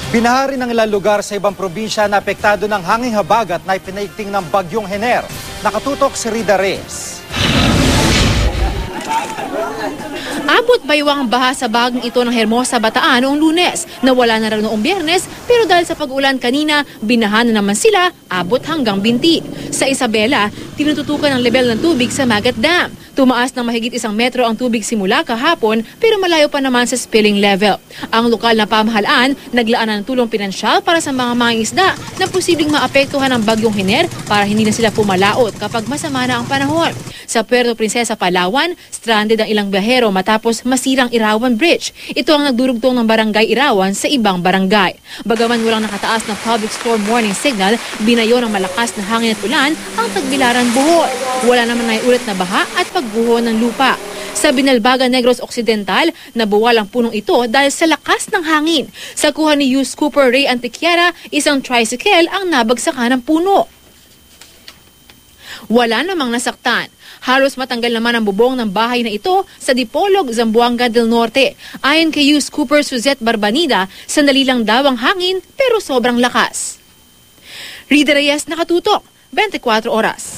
Binaha rin ang ilang lugar sa ibang probinsya na apektado ng hanging habagat na ipinaigting ng bagyong Hener. Nakatutok si Rida Reyes. Abot baywang baha sa bagong ito ng Hermosa, Bataan noong Lunes. Nawala na raw noong Biyernes, pero dahil sa pag-ulan kanina, binaha na naman sila abot hanggang binti. Sa Isabela, tinututukan ang level ng tubig sa Magat Dam. Tumaas ng mahigit 1 metro ang tubig simula kahapon, pero malayo pa naman sa spilling level. Ang lokal na pamahalaan, naglaan ng tulong pinansyal para sa mga mangingisda na posibleng maapektuhan ng bagyong Hener para hindi na sila pumalaot kapag masama na ang panahon. Sa Puerto Princesa, Palawan, stranded ang ilang biyahero matapos masirang Irawan Bridge. Ito ang nagdurugtong ng barangay Irawan sa ibang barangay. Bagaman walang nakataas na public storm warning signal, binayo ng malakas na hangin at ulan ang Tagbilaran, Bohol. Wala naman naiulit na baha at pagguho ng lupa. Sa Binalbaga, Negros Occidental, nabuwal ang punong ito dahil sa lakas ng hangin. Sa kuha ni Yus Cooper Ray Antiquiara, isang tricycle ang nabagsakan ng puno. Wala namang nasaktan. Halos matanggal naman ang bubong ng bahay na ito sa Dipolog, Zamboanga del Norte. Ayon kay Yus Cooper Suzette Barbanida, sandali lang daw ang hangin pero sobrang lakas. Rida Reyes, Nakatutok, 24 Oras.